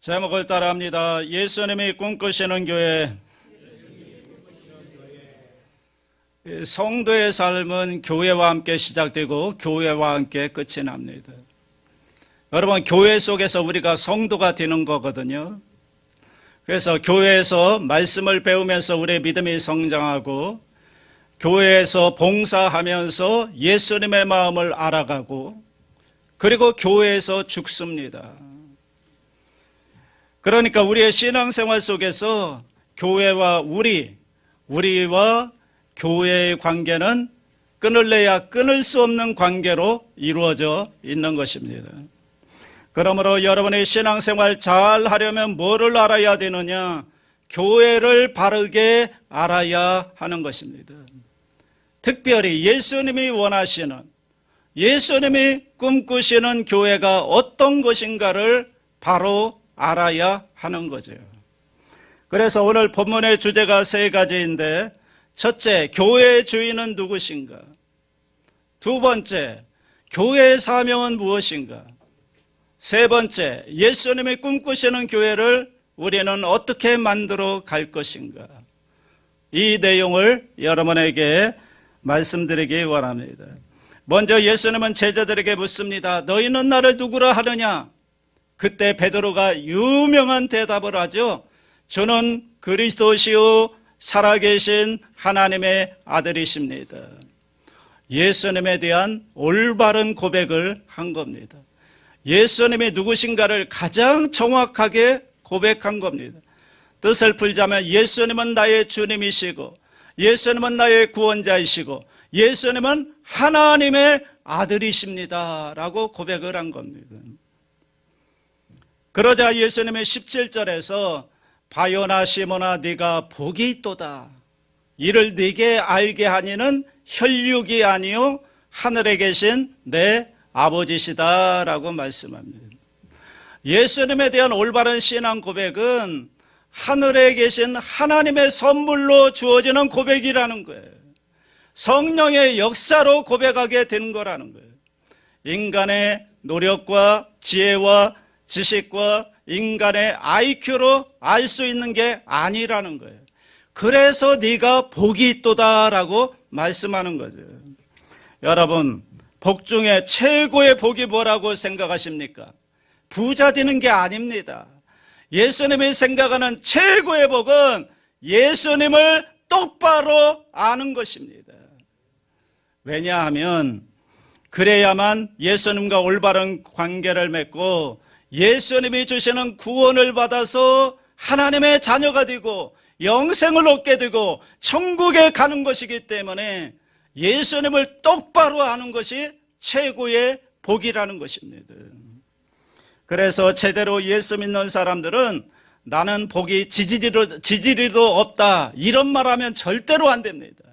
제목을 따라합니다. 예수님이 꿈꾸시는 교회. 성도의 삶은 교회와 함께 시작되고 교회와 함께 끝이 납니다. 여러분, 교회 속에서 우리가 성도가 되는 거거든요. 그래서 교회에서 말씀을 배우면서 우리의 믿음이 성장하고, 교회에서 봉사하면서 예수님의 마음을 알아가고, 그리고 교회에서 죽습니다. 그러니까 우리의 신앙생활 속에서 교회와 우리와 교회의 관계는 끊을래야 끊을 수 없는 관계로 이루어져 있는 것입니다. 그러므로 여러분의 신앙생활 잘 하려면 뭐를 알아야 되느냐? 교회를 바르게 알아야 하는 것입니다. 특별히 예수님이 원하시는, 예수님이 꿈꾸시는 교회가 어떤 것인가를 바로 알아야 하는 거죠. 그래서 오늘 본문의 주제가 세 가지인데, 첫째, 교회의 주인은 누구신가? 두 번째, 교회의 사명은 무엇인가? 세 번째, 예수님이 꿈꾸시는 교회를 우리는 어떻게 만들어 갈 것인가? 이 내용을 여러분에게 말씀드리기 원합니다. 먼저 예수님은 제자들에게 묻습니다. 너희는 나를 누구라 하느냐? 그때 베드로가 유명한 대답을 하죠. 저는 그리스도시요 살아계신 하나님의 아들이십니다. 예수님에 대한 올바른 고백을 한 겁니다. 예수님이 누구신가를 가장 정확하게 고백한 겁니다. 뜻을 풀자면 예수님은 나의 주님이시고, 예수님은 나의 구원자이시고, 예수님은 하나님의 아들이십니다 라고 고백을 한 겁니다. 그러자 예수님의 17절에서 바요나 시몬아 네가 복이 있도다. 이를 네게 알게 하니는 혈육이 아니요 하늘에 계신 내 아버지시다 라고 말씀합니다. 예수님에 대한 올바른 신앙 고백은 하늘에 계신 하나님의 선물로 주어지는 고백이라는 거예요. 성령의 역사로 고백하게 된 거라는 거예요. 인간의 노력과 지혜와 지식과 인간의 IQ로 알 수 있는 게 아니라는 거예요. 그래서 네가 복이 있도다라고 말씀하는 거죠. 여러분, 복 중에 최고의 복이 뭐라고 생각하십니까? 부자 되는 게 아닙니다. 예수님이 생각하는 최고의 복은 예수님을 똑바로 아는 것입니다. 왜냐하면 그래야만 예수님과 올바른 관계를 맺고 예수님이 주시는 구원을 받아서 하나님의 자녀가 되고 영생을 얻게 되고 천국에 가는 것이기 때문에 예수님을 똑바로 아는 것이 최고의 복이라는 것입니다. 그래서 제대로 예수 믿는 사람들은 나는 복이 지지리도 없다 이런 말하면 절대로 안 됩니다.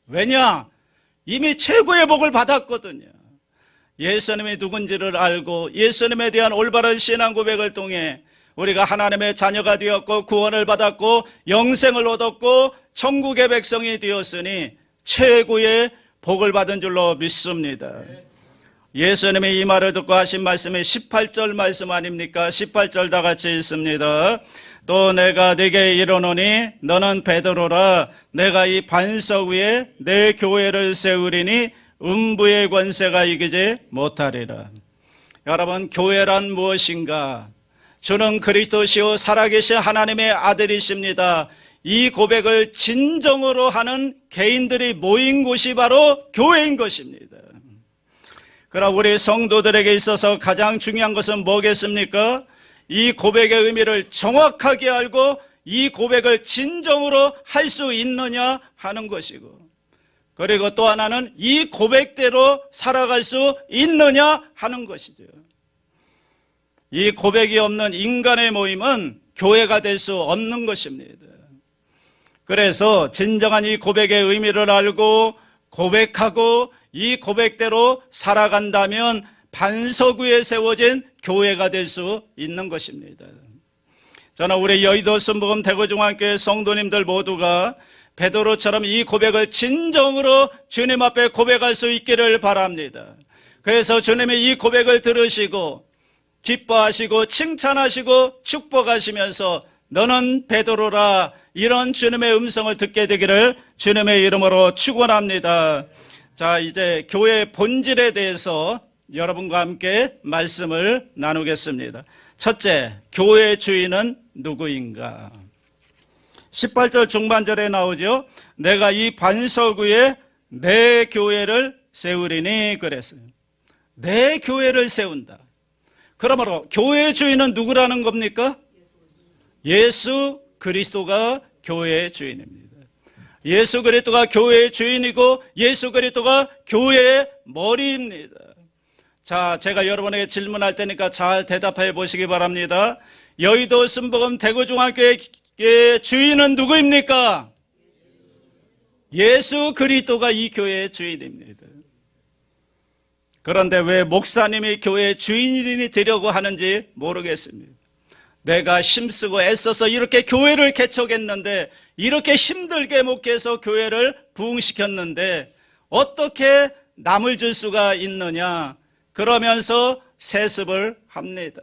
왜냐? 이미 최고의 복을 받았거든요. 예수님이 누군지를 알고 예수님에 대한 올바른 신앙 고백을 통해 우리가 하나님의 자녀가 되었고 구원을 받았고 영생을 얻었고 천국의 백성이 되었으니 최고의 복을 받은 줄로 믿습니다. 예수님이 이 말을 듣고 하신 말씀이 18절 말씀 아닙니까? 18절 다 같이 읽습니다. 또 내가 네게 이르노니 너는 베드로라. 내가 이 반석 위에 내 교회를 세우리니 음부의 권세가 이기지 못하리라. 여러분, 교회란 무엇인가? 주는 그리스도시요 살아계신 하나님의 아들이십니다. 이 고백을 진정으로 하는 개인들이 모인 곳이 바로 교회인 것입니다. 그러나 우리 성도들에게 있어서 가장 중요한 것은 뭐겠습니까? 이 고백의 의미를 정확하게 알고 이 고백을 진정으로 할 수 있느냐 하는 것이고, 그리고 또 하나는 이 고백대로 살아갈 수 있느냐 하는 것이죠. 이 고백이 없는 인간의 모임은 교회가 될 수 없는 것입니다. 그래서 진정한 이 고백의 의미를 알고 고백하고 이 고백대로 살아간다면 반석 위에 세워진 교회가 될 수 있는 것입니다. 저는 우리 여의도 순복음 대구중앙교회 성도님들 모두가 베드로처럼 이 고백을 진정으로 주님 앞에 고백할 수 있기를 바랍니다. 그래서 주님이 이 고백을 들으시고 기뻐하시고 칭찬하시고 축복하시면서 너는 베드로라, 이런 주님의 음성을 듣게 되기를 주님의 이름으로 축원합니다. 자, 이제 교회의 본질에 대해서 여러분과 함께 말씀을 나누겠습니다. 첫째, 교회의 주인은 누구인가? 18절 중반절에 나오죠. 내가 이 반석 위에 내 교회를 세우리니 그랬어요. 내 교회를 세운다. 그러므로 교회의 주인은 누구라는 겁니까? 예수 그리스도가 교회의 주인입니다. 예수 그리스도가 교회의 주인이고 예수 그리스도가 교회의 머리입니다. 자, 제가 여러분에게 질문할 테니까 잘 대답해 보시기 바랍니다. 여의도 순복음 대구중앙교회 주인은 누구입니까? 예수 그리스도가 이 교회의 주인입니다. 그런데 왜 목사님이 교회의 주인이 되려고 하는지 모르겠습니다. 내가 힘쓰고 애써서 이렇게 교회를 개척했는데, 이렇게 힘들게 목회해서 교회를 부흥시켰는데 어떻게 남을 줄 수가 있느냐, 그러면서 세습을 합니다.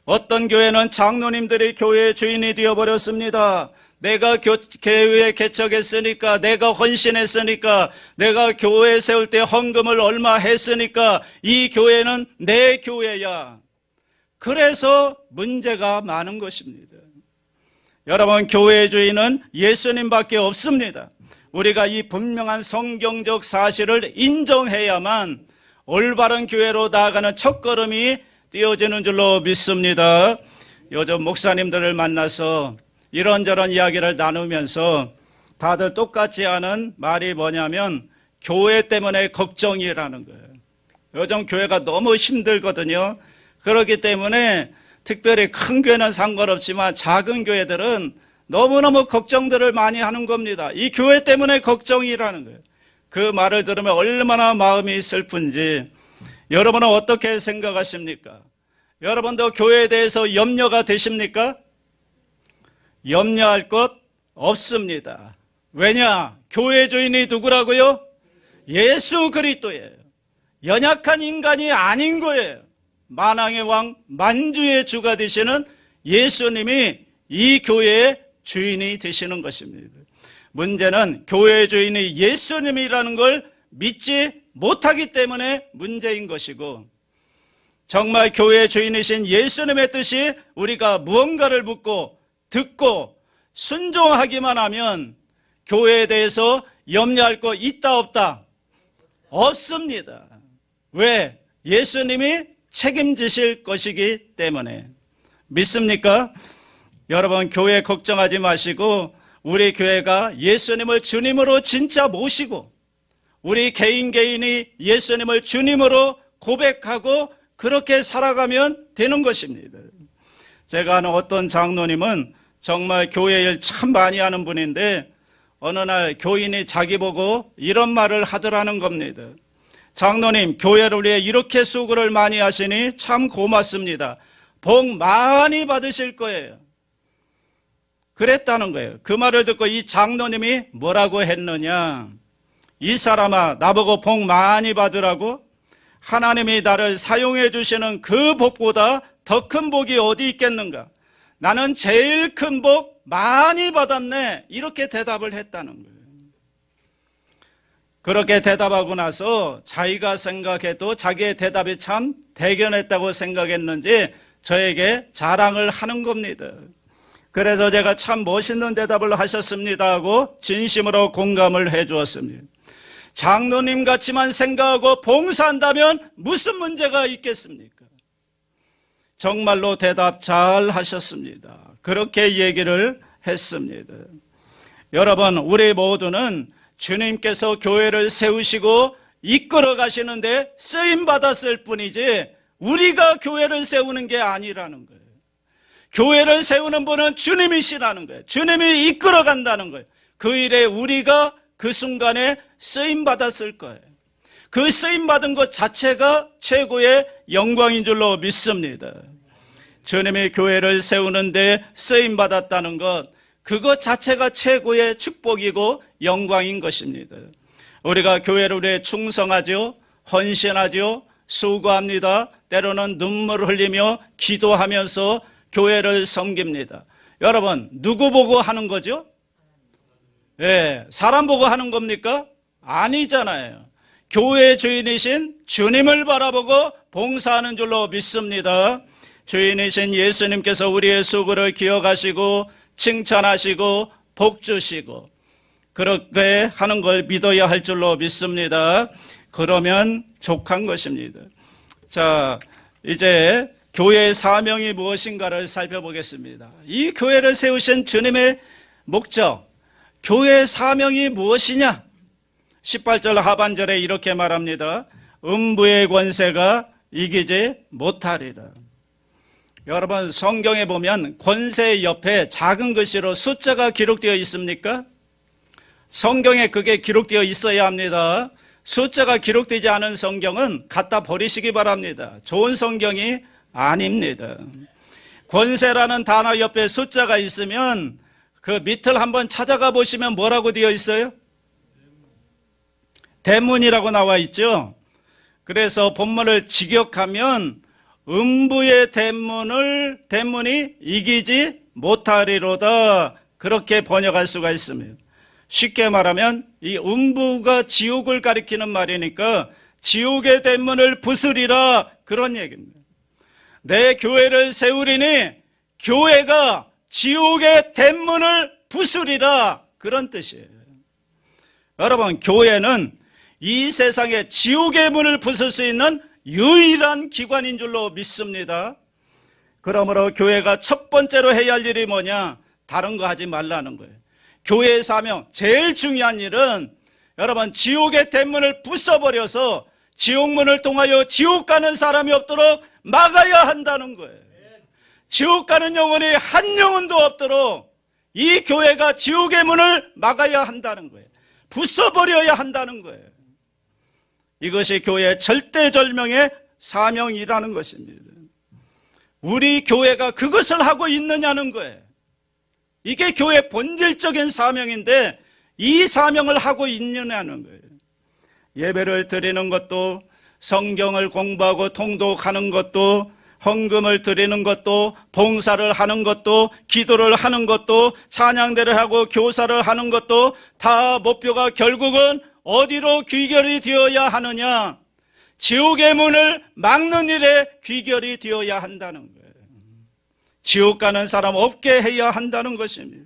어떤 교회는 장로님들이 교회의 주인이 되어버렸습니다. 내가 교회 개척했으니까, 내가 헌신했으니까, 내가 교회 세울 때 헌금을 얼마 했으니까 이 교회는 내 교회야. 그래서 문제가 많은 것입니다. 여러분, 교회의 주인은 예수님밖에 없습니다. 우리가 이 분명한 성경적 사실을 인정해야만 올바른 교회로 나아가는 첫걸음이 띄어지는 줄로 믿습니다. 요즘 목사님들을 만나서 이런저런 이야기를 나누면서 다들 똑같이 하는 말이 뭐냐면 교회 때문에 걱정이라는 거예요. 요즘 교회가 너무 힘들거든요. 그렇기 때문에 특별히 큰 교회는 상관없지만 작은 교회들은 너무너무 걱정들을 많이 하는 겁니다. 이 교회 때문에 걱정이라는 거예요. 그 말을 들으면 얼마나 마음이 슬픈지. 여러분은 어떻게 생각하십니까? 여러분도 교회에 대해서 염려가 되십니까? 염려할 것 없습니다. 왜냐? 교회 주인이 누구라고요? 예수 그리스도예요. 연약한 인간이 아닌 거예요. 만왕의 왕, 만주의 주가 되시는 예수님이 이 교회의 주인이 되시는 것입니다. 문제는 교회의 주인이 예수님이라는 걸 믿지 못하기 때문에 문제인 것이고, 정말 교회의 주인이신 예수님의 뜻이 우리가 무언가를 묻고 듣고 순종하기만 하면 교회에 대해서 염려할 거 있다 없다? 없습니다. 왜? 예수님이 책임지실 것이기 때문에. 믿습니까? 여러분, 교회 걱정하지 마시고 우리 교회가 예수님을 주님으로 진짜 모시고 우리 개인이 예수님을 주님으로 고백하고 그렇게 살아가면 되는 것입니다. 제가 아는 어떤 장로님은 정말 교회 일 참 많이 하는 분인데 어느 날 교인이 자기 보고 이런 말을 하더라는 겁니다. 장로님, 교회를 위해 이렇게 수고를 많이 하시니 참 고맙습니다. 복 많이 받으실 거예요. 그랬다는 거예요. 그 말을 듣고 이 장로님이 뭐라고 했느냐? 이 사람아, 나보고 복 많이 받으라고? 하나님이 나를 사용해 주시는 그 복보다 더 큰 복이 어디 있겠는가? 나는 제일 큰 복 많이 받았네. 이렇게 대답을 했다는 거예요. 그렇게 대답하고 나서 자기가 생각해도 자기의 대답이 참 대견했다고 생각했는지 저에게 자랑을 하는 겁니다. 그래서 제가 참 멋있는 대답을 하셨습니다 하고 진심으로 공감을 해 주었습니다. 장로님 같이만 생각하고 봉사한다면 무슨 문제가 있겠습니까? 정말로 대답 잘 하셨습니다. 그렇게 얘기를 했습니다. 여러분, 우리 모두는 주님께서 교회를 세우시고 이끌어 가시는데 쓰임 받았을 뿐이지 우리가 교회를 세우는 게 아니라는 거예요. 교회를 세우는 분은 주님이시라는 거예요. 주님이 이끌어 간다는 거예요. 그 일에 우리가 그 순간에 쓰임 받았을 거예요. 그 쓰임 받은 것 자체가 최고의 영광인 줄로 믿습니다. 주님이 교회를 세우는데 쓰임 받았다는 것, 그것 자체가 최고의 축복이고 영광인 것입니다. 우리가 교회를 위해 충성하죠, 헌신하죠, 수고합니다, 때로는 눈물을 흘리며 기도하면서 교회를 섬깁니다. 여러분, 누구 보고 하는 거죠? 예, 사람 보고 하는 겁니까? 아니잖아요. 교회의 주인이신 주님을 바라보고 봉사하는 줄로 믿습니다. 주인이신 예수님께서 우리의 수고를 기억하시고 칭찬하시고 복 주시고 그렇게 하는 걸 믿어야 할 줄로 믿습니다. 그러면 족한 것입니다. 자, 이제 교회의 사명이 무엇인가를 살펴보겠습니다. 이 교회를 세우신 주님의 목적, 교회의 사명이 무엇이냐? 18절 하반절에 이렇게 말합니다. 음부의 권세가 이기지 못하리라. 여러분, 성경에 보면 권세 옆에 작은 글씨로 숫자가 기록되어 있습니까? 성경에 그게 기록되어 있어야 합니다. 숫자가 기록되지 않은 성경은 갖다 버리시기 바랍니다. 좋은 성경이 아닙니다. 권세라는 단어 옆에 숫자가 있으면 그 밑을 한번 찾아가 보시면 뭐라고 되어 있어요? 대문이라고 나와 있죠. 그래서 본문을 직역하면 음부의 대문이 이기지 못하리로다, 그렇게 번역할 수가 있습니다. 쉽게 말하면 이 음부가 지옥을 가리키는 말이니까 지옥의 대문을 부수리라, 그런 얘기입니다. 내 교회를 세우리니 교회가 지옥의 대문을 부수리라, 그런 뜻이에요. 여러분, 교회는 이 세상에 지옥의 문을 부술 수 있는 유일한 기관인 줄로 믿습니다. 그러므로 교회가 첫 번째로 해야 할 일이 뭐냐? 다른 거 하지 말라는 거예요. 교회의 사명, 제일 중요한 일은 여러분, 지옥의 대문을 부숴버려서 지옥문을 통하여 지옥 가는 사람이 없도록 막아야 한다는 거예요. 지옥 가는 영혼이 한 영혼도 없도록 이 교회가 지옥의 문을 막아야 한다는 거예요. 부숴버려야 한다는 거예요. 이것이 교회의 절대절명의 사명이라는 것입니다. 우리 교회가 그것을 하고 있느냐는 거예요. 이게 교회의 본질적인 사명인데 이 사명을 하고 있느냐는 거예요. 예배를 드리는 것도, 성경을 공부하고 통독하는 것도, 헌금을 드리는 것도, 봉사를 하는 것도, 기도를 하는 것도, 찬양대를 하고 교사를 하는 것도 다 목표가 결국은 어디로 귀결이 되어야 하느냐? 지옥의 문을 막는 일에 귀결이 되어야 한다는 거예요. 지옥 가는 사람 없게 해야 한다는 것입니다.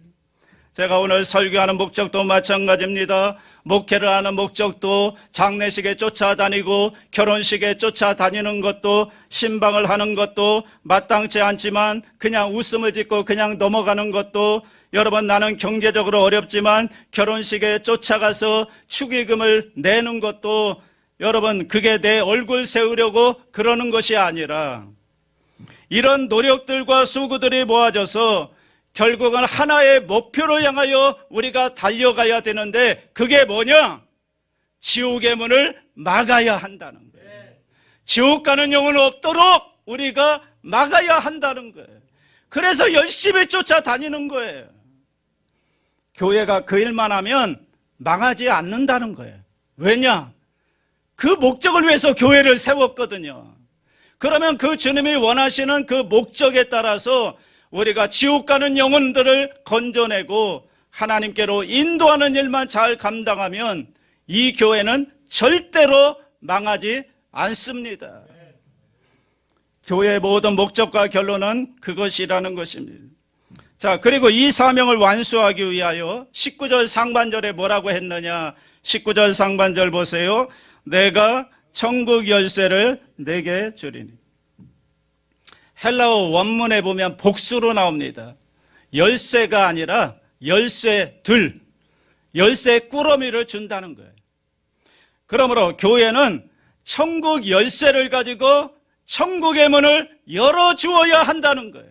제가 오늘 설교하는 목적도 마찬가지입니다. 목회를 하는 목적도 장례식에 쫓아다니고 결혼식에 쫓아다니는 것도 신방을 하는 것도 마땅치 않지만 그냥 웃음을 짓고 그냥 넘어가는 것도, 여러분, 나는 경제적으로 어렵지만 결혼식에 쫓아가서 축의금을 내는 것도, 여러분, 그게 내 얼굴 세우려고 그러는 것이 아니라 이런 노력들과 수고들이 모아져서 결국은 하나의 목표로 향하여 우리가 달려가야 되는데 그게 뭐냐? 지옥의 문을 막아야 한다는 거예요. 지옥 가는 영혼 없도록 우리가 막아야 한다는 거예요. 그래서 열심히 쫓아다니는 거예요. 교회가 그 일만 하면 망하지 않는다는 거예요. 왜냐? 그 목적을 위해서 교회를 세웠거든요. 그러면 그 주님이 원하시는 그 목적에 따라서 우리가 지옥 가는 영혼들을 건져내고 하나님께로 인도하는 일만 잘 감당하면 이 교회는 절대로 망하지 않습니다. 교회의 모든 목적과 결론은 그것이라는 것입니다. 자, 그리고 이 사명을 완수하기 위하여 19절 상반절에 뭐라고 했느냐? 19절 상반절 보세요. 내가 천국 열쇠를 내게 주리니. 헬라어 원문에 보면 복수로 나옵니다. 열쇠가 아니라 열쇠들, 열쇠 꾸러미를 준다는 거예요. 그러므로 교회는 천국 열쇠를 가지고 천국의 문을 열어주어야 한다는 거예요.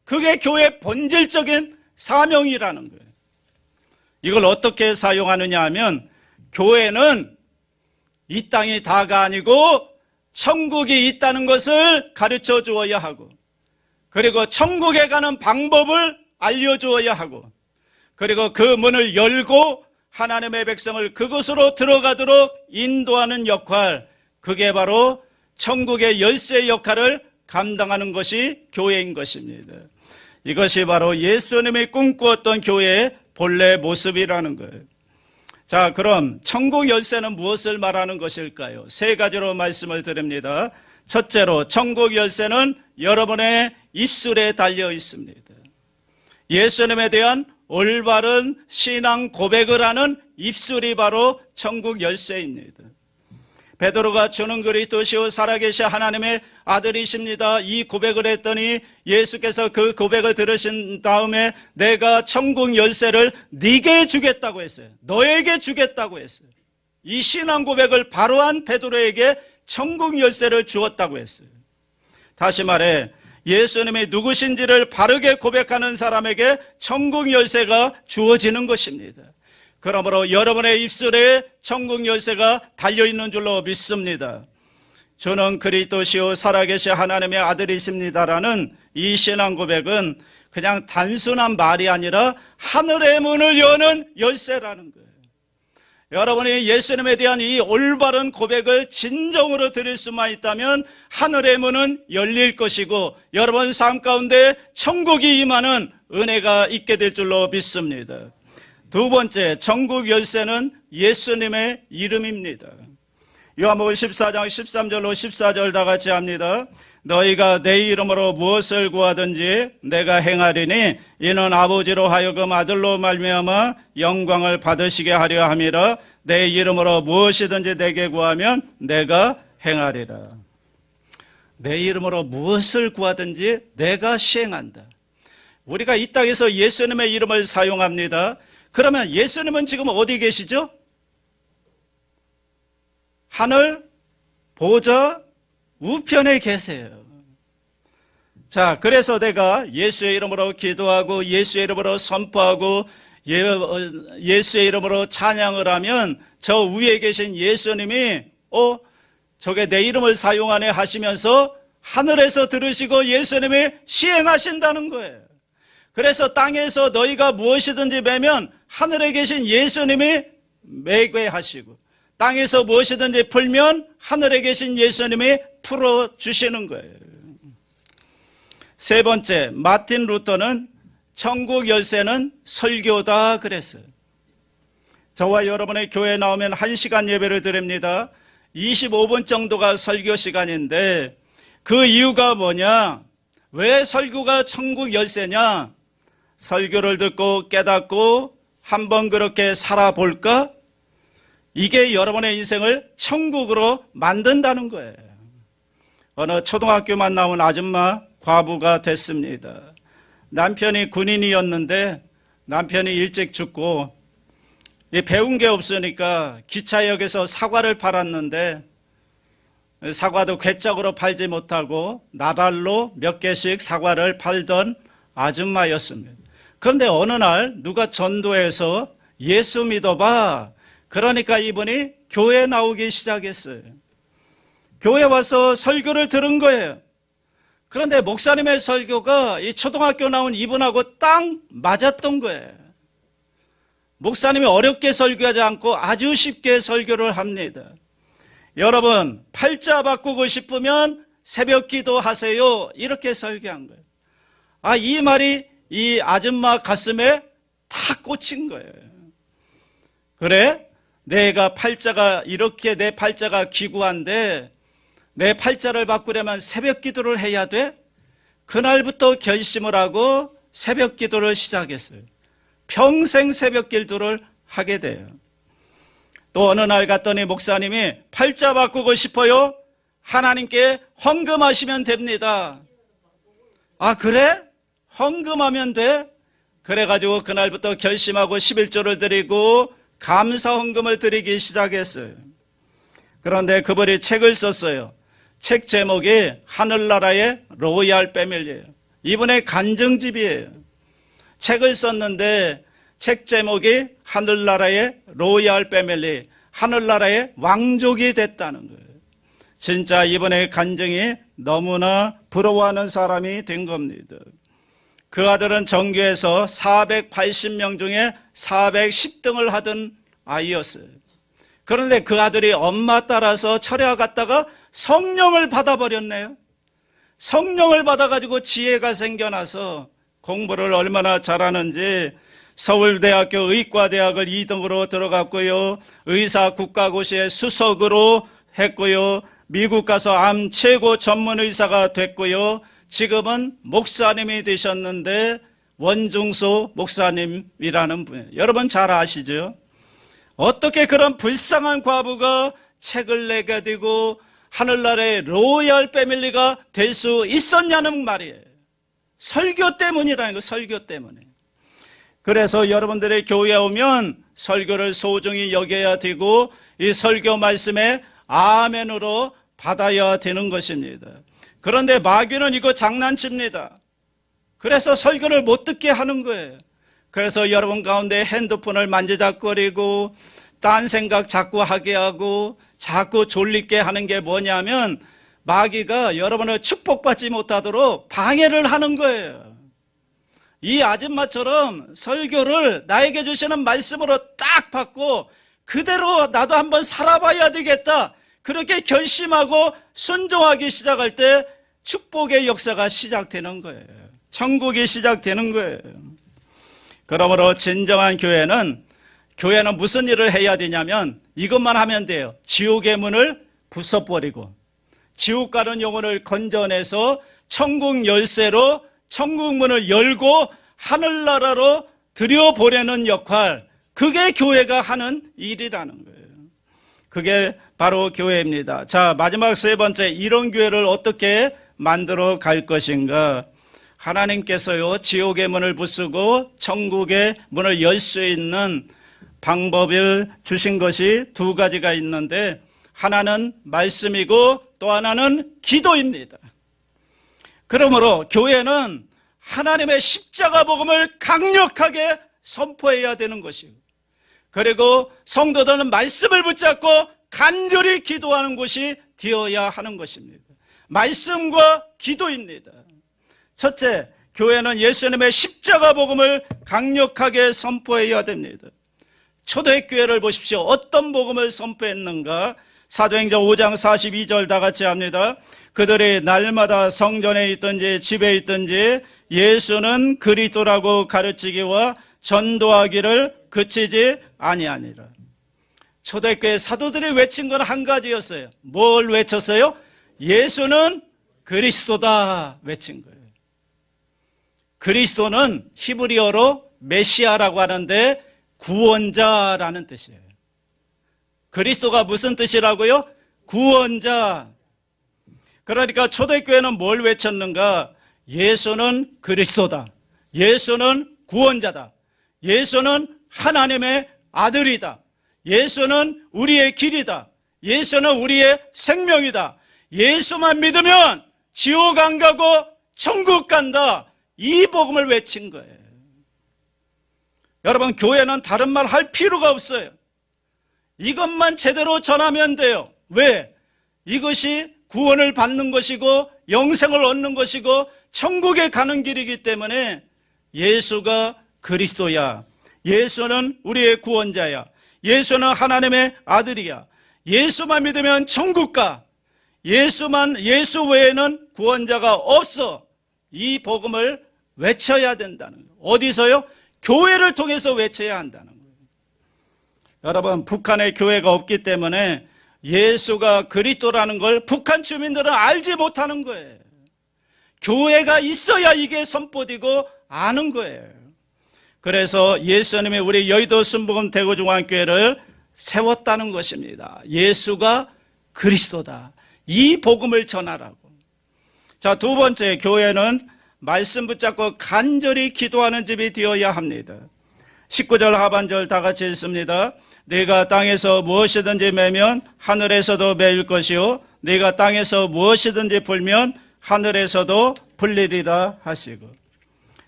그게 교회의 본질적인 사명이라는 거예요. 이걸 어떻게 사용하느냐 하면 교회는 이 땅이 다가 아니고 천국이 있다는 것을 가르쳐 주어야 하고, 그리고 천국에 가는 방법을 알려주어야 하고, 그리고 그 문을 열고 하나님의 백성을 그곳으로 들어가도록 인도하는 역할, 그게 바로 천국의 열쇠 역할을 감당하는 것이 교회인 것입니다. 이것이 바로 예수님이 꿈꾸었던 교회의 본래 모습이라는 거예요. 자, 그럼 천국 열쇠는 무엇을 말하는 것일까요? 세 가지로 말씀을 드립니다. 첫째로, 천국 열쇠는 여러분의 입술에 달려 있습니다. 예수님에 대한 올바른 신앙 고백을 하는 입술이 바로 천국 열쇠입니다. 베드로가 주는 그리스도시요 살아계신 하나님의 아들이십니다, 이 고백을 했더니 예수께서 그 고백을 들으신 다음에 내가 천국 열쇠를 네게 주겠다고 했어요. 너에게 주겠다고 했어요. 이 신앙 고백을 바로 한 베드로에게 천국 열쇠를 주었다고 했어요. 다시 말해 예수님이 누구신지를 바르게 고백하는 사람에게 천국 열쇠가 주어지는 것입니다. 그러므로 여러분의 입술에 천국 열쇠가 달려있는 줄로 믿습니다. 저는 그리스도시요 살아계신 하나님의 아들이십니다라는 이 신앙 고백은 그냥 단순한 말이 아니라 하늘의 문을 여는 열쇠라는 거예요. 여러분이 예수님에 대한 이 올바른 고백을 진정으로 드릴 수만 있다면 하늘의 문은 열릴 것이고 여러분 삶 가운데 천국이 임하는 은혜가 있게 될 줄로 믿습니다. 두 번째, 천국 열쇠는 예수님의 이름입니다. 요한복음 14장 13절로 14절 다 같이 합니다. 너희가 내 이름으로 무엇을 구하든지 내가 행하리니 이는 아버지로 하여금 아들로 말미암아 영광을 받으시게 하려 함이라. 내 이름으로 무엇이든지 내게 구하면 내가 행하리라. 내 이름으로 무엇을 구하든지 내가 시행한다. 우리가 이 땅에서 예수님의 이름을 사용합니다. 그러면 예수님은 지금 어디 계시죠? 하늘 보좌 우편에 계세요. 자, 그래서 내가 예수의 이름으로 기도하고 예수의 이름으로 선포하고 예수의 이름으로 찬양을 하면 저 위에 계신 예수님이 저게 내 이름을 사용하네 하시면서 하늘에서 들으시고 예수님이 시행하신다는 거예요. 그래서 땅에서 너희가 무엇이든지 매면 하늘에 계신 예수님이 매게 하시고 땅에서 무엇이든지 풀면 하늘에 계신 예수님이 풀어주시는 거예요. 세 번째, 마틴 루터는 천국 열쇠는 설교다 그랬어요. 저와 여러분의 교회에 나오면 1시간 예배를 드립니다. 25분 정도가 설교 시간인데 그 이유가 뭐냐? 왜 설교가 천국 열쇠냐? 설교를 듣고 깨닫고 한번 그렇게 살아볼까? 이게 여러분의 인생을 천국으로 만든다는 거예요. 어느 초등학교만 나온 아줌마 과부가 됐습니다. 남편이 군인이었는데 남편이 일찍 죽고 배운 게 없으니까 기차역에서 사과를 팔았는데 사과도 괴짝으로 팔지 못하고 나달로 몇 개씩 사과를 팔던 아줌마였습니다. 그런데 어느 날 누가 전도해서 예수 믿어봐. 그러니까 이분이 교회에 나오기 시작했어요. 교회에 와서 설교를 들은 거예요. 그런데 목사님의 설교가 이 초등학교 나온 이분하고 딱 맞았던 거예요. 목사님이 어렵게 설교하지 않고 아주 쉽게 설교를 합니다. 여러분, 팔자 바꾸고 싶으면 새벽 기도하세요. 이렇게 설교한 거예요. 이 말이 이 아줌마 가슴에 다 꽂힌 거예요. 그래? 내가 팔자가 이렇게 내 팔자가 기구한데 내 팔자를 바꾸려면 새벽 기도를 해야 돼? 그날부터 결심을 하고 새벽 기도를 시작했어요. 평생 새벽 기도를 하게 돼요. 또 어느 날 갔더니 목사님이 팔자 바꾸고 싶어요? 하나님께 헌금하시면 됩니다. 그래? 헌금하면 돼? 그래가지고 그날부터 결심하고 11조를 드리고 감사 헌금을 드리기 시작했어요. 그런데 그분이 책을 썼어요. 책 제목이 하늘나라의 로얄 패밀리예요. 이분의 간증집이에요. 책을 썼는데 책 제목이 하늘나라의 로얄 패밀리, 하늘나라의 왕족이 됐다는 거예요. 진짜 이분의 간증이 너무나 부러워하는 사람이 된 겁니다. 그 아들은 전교에서 480명 중에 410등을 하던 아이였어요. 그런데 그 아들이 엄마 따라서 철야 갔다가 성령을 받아버렸네요. 성령을 받아가지고 지혜가 생겨나서 공부를 얼마나 잘하는지 서울대학교 의과대학을 2등으로 들어갔고요. 의사 국가고시에 수석으로 했고요. 미국 가서 암 최고 전문 의사가 됐고요. 지금은 목사님이 되셨는데 원중소 목사님이라는 분이에요. 여러분 잘 아시죠? 어떻게 그런 불쌍한 과부가 책을 내게 되고 하늘나라의 로얄 패밀리가 될 수 있었냐는 말이에요. 설교 때문이라는 거예요. 설교 때문에. 그래서 여러분들의 교회에 오면 설교를 소중히 여겨야 되고 이 설교 말씀에 아멘으로 받아야 되는 것입니다. 그런데 마귀는 이거 장난칩니다. 그래서 설교를 못 듣게 하는 거예요. 그래서 여러분 가운데 핸드폰을 만지작거리고 딴 생각 자꾸 하게 하고 자꾸 졸리게 하는 게 뭐냐면 마귀가 여러분을 축복받지 못하도록 방해를 하는 거예요. 이 아줌마처럼 설교를 나에게 주시는 말씀으로 딱 받고 그대로 나도 한번 살아봐야 되겠다, 그렇게 결심하고 순종하기 시작할 때 축복의 역사가 시작되는 거예요. 천국이 시작되는 거예요. 그러므로 진정한 교회는 무슨 일을 해야 되냐면 이것만 하면 돼요. 지옥의 문을 부숴버리고 지옥 가는 영혼을 건져내서 천국 열쇠로 천국 문을 열고 하늘나라로 들여보내는 역할, 그게 교회가 하는 일이라는 거예요. 그게 바로 교회입니다. 자, 마지막 세 번째, 이런 교회를 어떻게 만들어 갈 것인가. 하나님께서요, 지옥의 문을 부수고 천국의 문을 열 수 있는 방법을 주신 것이 두 가지가 있는데, 하나는 말씀이고 또 하나는 기도입니다. 그러므로 교회는 하나님의 십자가 복음을 강력하게 선포해야 되는 것이고, 그리고 성도들은 말씀을 붙잡고 간절히 기도하는 곳이 되어야 하는 것입니다. 말씀과 기도입니다. 첫째, 교회는 예수님의 십자가 복음을 강력하게 선포해야 됩니다. 초대교회를 보십시오. 어떤 복음을 선포했는가? 사도행전 5장 42절 다 같이 합니다. 그들이 날마다 성전에 있든지 집에 있든지 예수는 그리스도라고 가르치기와 전도하기를 그치지 아니하니라. 초대교회 사도들이 외친 건 한 가지였어요. 뭘 외쳤어요? 예수는 그리스도다 외친 거예요. 그리스도는 히브리어로 메시아라고 하는데 구원자라는 뜻이에요. 그리스도가 무슨 뜻이라고요? 구원자. 그러니까 초대교회는 뭘 외쳤는가? 예수는 그리스도다. 예수는 구원자다. 예수는 하나님의 아들이다. 예수는 우리의 길이다. 예수는 우리의 생명이다. 예수만 믿으면 지옥 안 가고 천국 간다. 이 복음을 외친 거예요. 여러분, 교회는 다른 말 할 필요가 없어요. 이것만 제대로 전하면 돼요. 왜? 이것이 구원을 받는 것이고 영생을 얻는 것이고 천국에 가는 길이기 때문에 예수가 그리스도야. 예수는 우리의 구원자야. 예수는 하나님의 아들이야. 예수만 믿으면 천국 가. 예수 외에는 구원자가 없어. 이 복음을 외쳐야 된다는 거예요. 어디서요? 교회를 통해서 외쳐야 한다는 거예요. 여러분, 북한에 교회가 없기 때문에 예수가 그리스도라는 걸 북한 주민들은 알지 못하는 거예요. 교회가 있어야 이게 선포되고 아는 거예요. 그래서 예수님이 우리 여의도 순복음 대구중앙교회를 세웠다는 것입니다. 예수가 그리스도다. 이 복음을 전하라고. 자, 두 번째, 교회는 말씀 붙잡고 간절히 기도하는 집이 되어야 합니다. 19절 하반절 다 같이 읽습니다. 네가 땅에서 무엇이든지 매면 하늘에서도 매일 것이요 네가 땅에서 무엇이든지 풀면 하늘에서도 풀리리라 하시고.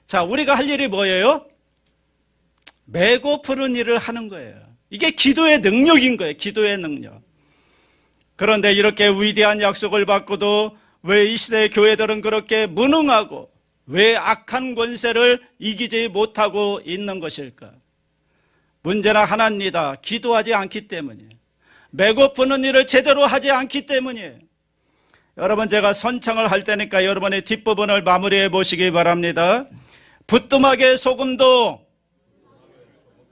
자, 우리가 할 일이 뭐예요? 매고 푸는 일을 하는 거예요. 이게 기도의 능력인 거예요. 기도의 능력. 그런데 이렇게 위대한 약속을 받고도 왜 이 시대의 교회들은 그렇게 무능하고 왜 악한 권세를 이기지 못하고 있는 것일까? 문제는 하나입니다. 기도하지 않기 때문이에요. 메고 푸는 일을 제대로 하지 않기 때문이에요. 여러분, 제가 선창을 할 테니까 여러분의 뒷부분을 마무리해 보시기 바랍니다. 부뚜막에 소금도,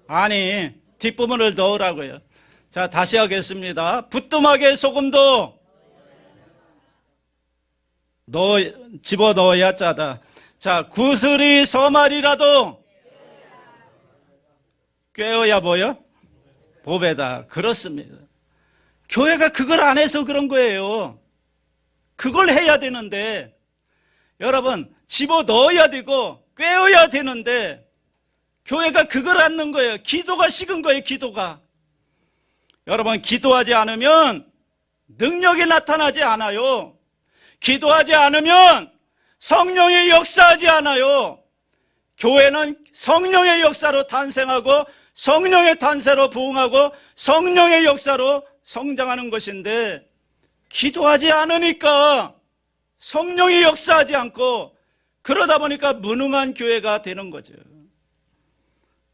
아니 뒷부분을 넣으라고요. 자, 다시 하겠습니다. 부뚜막에 소금도 집어넣어야 짜다. 자, 구슬이 서말이라도 꿰어야 뭐요? 보배다. 그렇습니다. 교회가 그걸 안 해서 그런 거예요. 그걸 해야 되는데, 여러분, 집어넣어야 되고 꿰어야 되는데 교회가 그걸 안 넣는 거예요. 기도가 식은 거예요. 기도가. 여러분, 기도하지 않으면 능력이 나타나지 않아요. 기도하지 않으면 성령이 역사하지 않아요. 교회는 성령의 역사로 탄생하고 성령의 탄생으로 부흥하고 성령의 역사로 성장하는 것인데, 기도하지 않으니까 성령이 역사하지 않고 그러다 보니까 무능한 교회가 되는 거죠.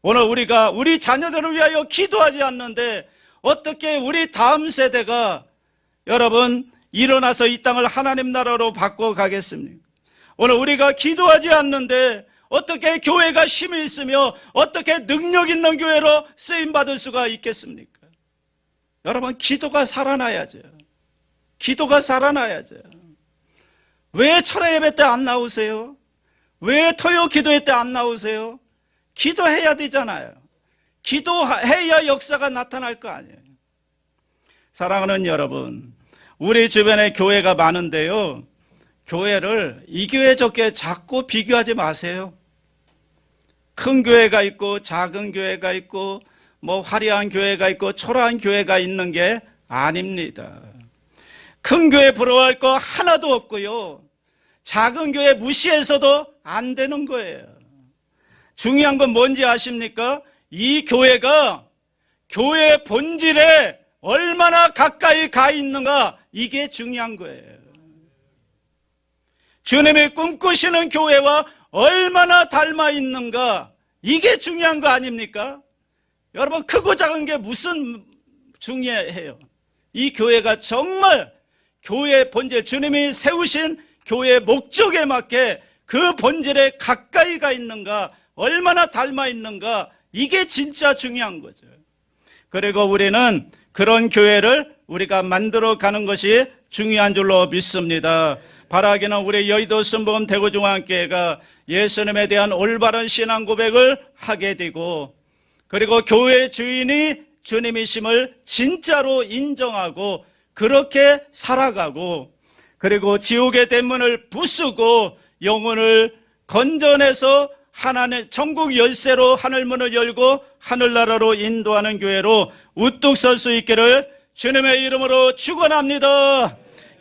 오늘 우리가 우리 자녀들을 위하여 기도하지 않는데 어떻게 우리 다음 세대가 여러분 일어나서 이 땅을 하나님 나라로 바꿔가겠습니까? 오늘 우리가 기도하지 않는데 어떻게 교회가 힘이 있으며 어떻게 능력 있는 교회로 쓰임받을 수가 있겠습니까? 여러분, 기도가 살아나야죠. 기도가 살아나야죠. 왜 철야 예배 때 안 나오세요? 왜 토요 기도회 때 안 나오세요? 기도해야 되잖아요. 기도해야 역사가 나타날 거 아니에요. 사랑하는 여러분, 우리 주변에 교회가 많은데요, 교회를 이 교회 저 교회 자꾸 비교하지 마세요. 큰 교회가 있고 작은 교회가 있고 뭐 화려한 교회가 있고 초라한 교회가 있는 게 아닙니다. 큰 교회 부러워할 거 하나도 없고요, 작은 교회 무시해서도 안 되는 거예요. 중요한 건 뭔지 아십니까? 이 교회가 교회 본질에 얼마나 가까이 가 있는가, 이게 중요한 거예요. 주님이 꿈꾸시는 교회와 얼마나 닮아 있는가, 이게 중요한 거 아닙니까? 여러분, 크고 작은 게 무슨 중요해요? 이 교회가 정말 교회의 본질, 주님이 세우신 교회의 목적에 맞게 그 본질에 가까이 가 있는가, 얼마나 닮아 있는가, 이게 진짜 중요한 거죠. 그리고 우리는 그런 교회를 우리가 만들어 가는 것이 중요한 줄로 믿습니다. 바라기는 우리 여의도 순복음 대구중앙교회가 예수님에 대한 올바른 신앙 고백을 하게 되고, 그리고 교회 주인이 주님이심을 진짜로 인정하고 그렇게 살아가고, 그리고 지옥의 대문을 부수고 영혼을 건져내서 하나님 천국 열쇠로 하늘문을 열고 하늘나라로 인도하는 교회로 우뚝 설 수 있기를 주님의 이름으로 축원합니다.